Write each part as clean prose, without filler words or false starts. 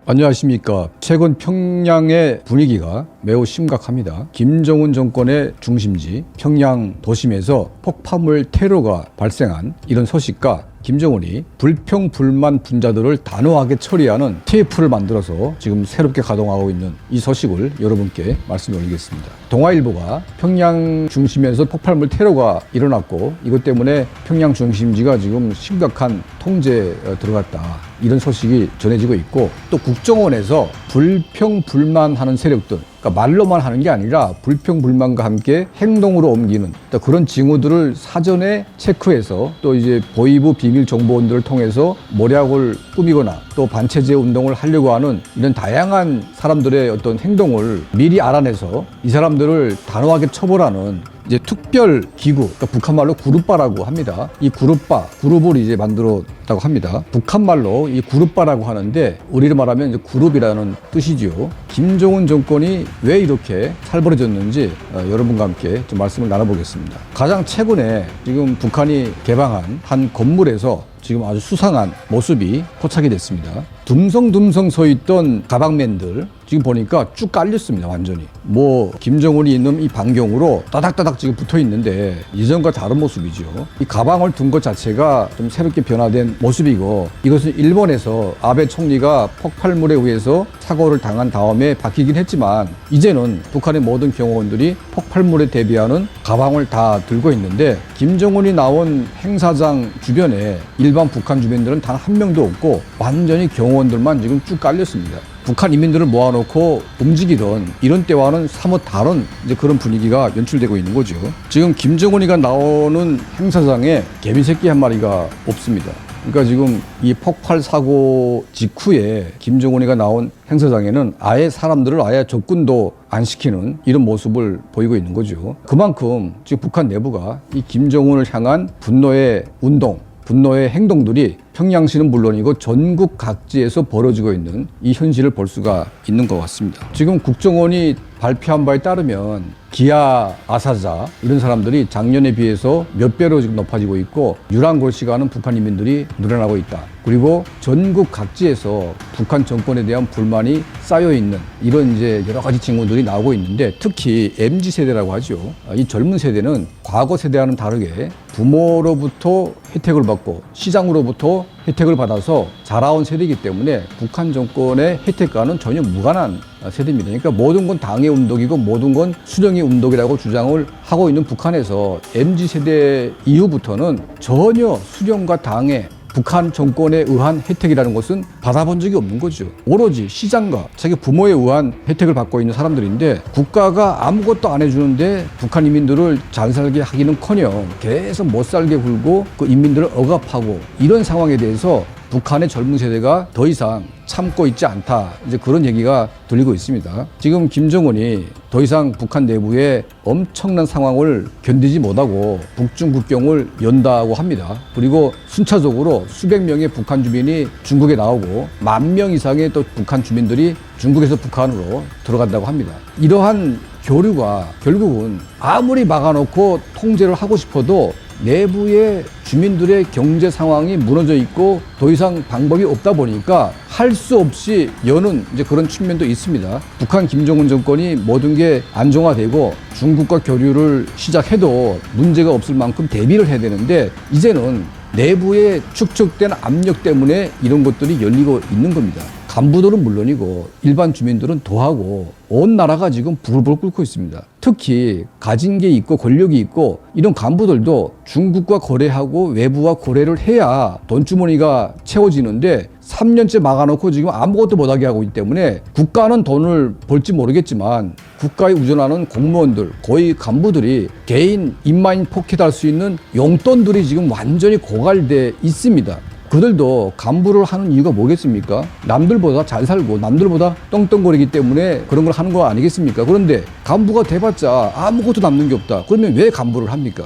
안녕하십니까. 최근 평양의 분위기가 매우 심각합니다. 김정은 정권의 중심지 평양 도심에서 폭파물 테러가 발생한 이런 소식과 김정은이 불평 불만 분자들을 단호하게 처리하는 TF를 만들어서 지금 새롭게 가동하고 있는 이 소식을 여러분께 말씀을 드리겠습니다. 동아일보가 평양 중심에서 폭발물 테러가 일어났고 이것 때문에 평양 중심지가 지금 심각한 통제에 들어갔다, 이런 소식이 전해지고 있고, 또 국정원에서 불평 불만하는 세력들, 그러니까 말로만 하는 게 아니라 불평 불만과 함께 행동으로 옮기는 그런 징후들을 사전에 체크해서 또 이제 보위부 비밀 정보원들을 통해서 모략을 꾸미거나 또 반체제 운동을 하려고 하는 이런 다양한 사람들의 어떤 행동을 미리 알아내서 이 사람들을 단호하게 처벌하는 이제 특별 기구, 그러니까 북한말로 구룹바라고 합니다. 이 그룹을 이제 만들었다고 합니다. 북한말로 이 구룹바라고 하는데 우리로 말하면 이제 그룹이라는 뜻이지요. 김정은 정권이 왜 이렇게 살벌해졌는지 여러분과 함께 좀 말씀을 나눠보겠습니다. 가장 최근에 지금 북한이 개방한 한 건물에서 지금 아주 수상한 모습이 포착이 됐습니다. 듬성듬성 서 있던 가방맨들 지금 보니까 쭉 깔렸습니다. 완전히 김정은이 있는 이 반경으로 따닥따닥 지금 붙어 있는데 이전과 다른 모습이죠. 이 가방을 둔 것 자체가 좀 새롭게 변화된 모습이고, 이것은 일본에서 아베 총리가 폭발물에 의해서 사고를 당한 다음에 바뀌긴 했지만 이제는 북한의 모든 경호원들이 폭발물에 대비하는 가방을 다 들고 있는데, 김정은이 나온 행사장 주변에 일반 북한 주민들은 단 한 명도 없고 완전히 경호원들만 지금 쭉 깔렸습니다. 북한 인민들을 모아놓고 움직이던 이런 때와는 사뭇 다른 이제 그런 분위기가 연출되고 있는 거죠. 지금 김정은이가 나오는 행사장에 개미새끼 한 마리가 없습니다. 그러니까 지금 이 폭발 사고 직후에 김정은이가 나온 행사장에는 아예 사람들을 아예 접근도 안 시키는 이런 모습을 보이고 있는 거죠. 그만큼 지금 북한 내부가 이 김정은을 향한 분노의 운동, 분노의 행동들이 평양시는 물론이고 전국 각지에서 벌어지고 있는 이 현실을 볼 수가 있는 것 같습니다. 지금 국정원이 발표한 바에 따르면 기아, 아사자 이런 사람들이 작년에 비해서 몇 배로 지금 높아지고 있고 유랑골시가는 북한 인민들이 늘어나고 있다. 그리고 전국 각지에서 북한 정권에 대한 불만이 쌓여 있는 이런 이제 여러 가지 징후들이 나오고 있는데, 특히 MZ 세대라고 하죠. 이 젊은 세대는 과거 세대와는 다르게 부모로부터 혜택을 받고 시장으로부터 혜택을 받아서 자라온 세대이기 때문에 북한 정권의 혜택과는 전혀 무관한 세대입니다. 그러니까 모든 건 당의 운동이고 모든 건 수령의 운동이라고 주장을 하고 있는 북한에서 MZ세대 이후부터는 전혀 수령과 당의 북한 정권에 의한 혜택이라는 것은 받아본 적이 없는 거죠. 오로지 시장과 자기 부모에 의한 혜택을 받고 있는 사람들인데, 국가가 아무것도 안 해주는데 북한 인민들을 잘 살게 하기는커녕 계속 못 살게 굴고 그 인민들을 억압하고, 이런 상황에 대해서 북한의 젊은 세대가 더 이상 참고 있지 않다, 이제 그런 얘기가 들리고 있습니다. 지금 김정은이 더 이상 북한 내부에 엄청난 상황을 견디지 못하고 북중 국경을 연다고 합니다. 그리고 순차적으로 수백 명의 북한 주민이 중국에 나오고 10,000명 이상의 또 북한 주민들이 중국에서 북한으로 들어간다고 합니다. 이러한 교류가 결국은 아무리 막아놓고 통제를 하고 싶어도 내부의 주민들의 경제 상황이 무너져 있고 더 이상 방법이 없다 보니까 할 수 없이 여는 이제 그런 측면도 있습니다. 북한 김정은 정권이 모든 게 안정화되고 중국과 교류를 시작해도 문제가 없을 만큼 대비를 해야 되는데, 이제는 내부에 축적된 압력 때문에 이런 것들이 열리고 있는 겁니다. 간부들은 물론이고 일반 주민들은 더하고 온 나라가 지금 부글부글 끓고 있습니다. 특히 가진 게 있고 권력이 있고 이런 간부들도 중국과 거래하고 외부와 거래를 해야 돈주머니가 채워지는데 3년째 막아놓고 지금 아무것도 못하게 하고 있기 때문에 국가는 돈을 벌지 모르겠지만 국가에 의존하는 공무원들, 거의 간부들이 개인 인마인 포켓할 수 있는 용돈들이 지금 완전히 고갈돼 있습니다. 그들도 간부를 하는 이유가 뭐겠습니까? 남들보다 잘 살고 남들보다 떵떵거리기 때문에 그런 걸 하는 거 아니겠습니까? 그런데 간부가 돼봤자 아무것도 남는 게 없다. 그러면 왜 간부를 합니까?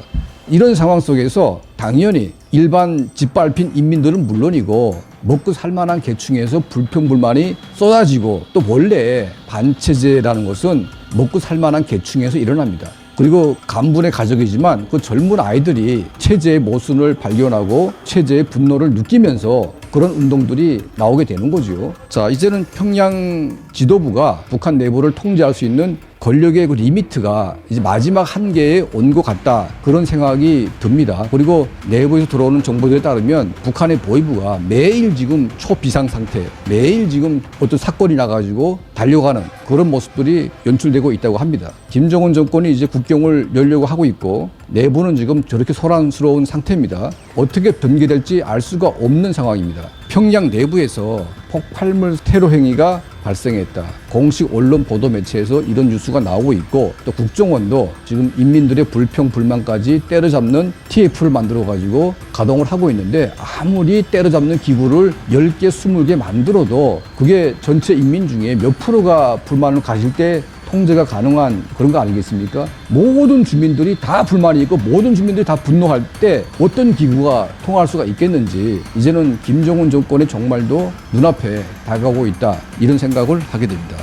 이런 상황 속에서 당연히 일반 짓밟힌 인민들은 물론이고 먹고 살만한 계층에서 불평불만이 쏟아지고, 또 원래 반체제라는 것은 먹고 살만한 계층에서 일어납니다. 그리고 간분의 가족이지만 그 젊은 아이들이 체제의 모순을 발견하고 체제의 분노를 느끼면서 그런 운동들이 나오게 되는 거죠. 자, 이제는 평양 지도부가 북한 내부를 통제할 수 있는 권력의 그 리미트가 이제 마지막 한계에 온 것 같다, 그런 생각이 듭니다. 그리고 내부에서 들어오는 정보들에 따르면 북한의 보위부가 매일 지금 초비상 상태, 매일 지금 어떤 사건이 나가지고 달려가는 그런 모습들이 연출되고 있다고 합니다. 김정은 정권이 이제 국경을 열려고 하고 있고 내부는 지금 저렇게 소란스러운 상태입니다. 어떻게 전개될지 알 수가 없는 상황입니다. 평양 내부에서 폭발물 테러 행위가 발생했다. 공식 언론 보도 매체에서 이런 뉴스가 나오고 있고, 또 국정원도 지금 인민들의 불평 불만까지 때려잡는 TF를 만들어 가지고 가동을 하고 있는데, 아무리 때려잡는 기구를 10개, 20개 만들어도 그게 전체 인민 중에 몇 프로가 불만을 가질 때 통제가 가능한 그런 거 아니겠습니까? 모든 주민들이 다 불만이 있고 모든 주민들이 다 분노할 때 어떤 기구가 통할 수가 있겠는지, 이제는 김정은 정권의 종말도 눈앞에 다가오고 있다, 이런 생각을 하게 됩니다.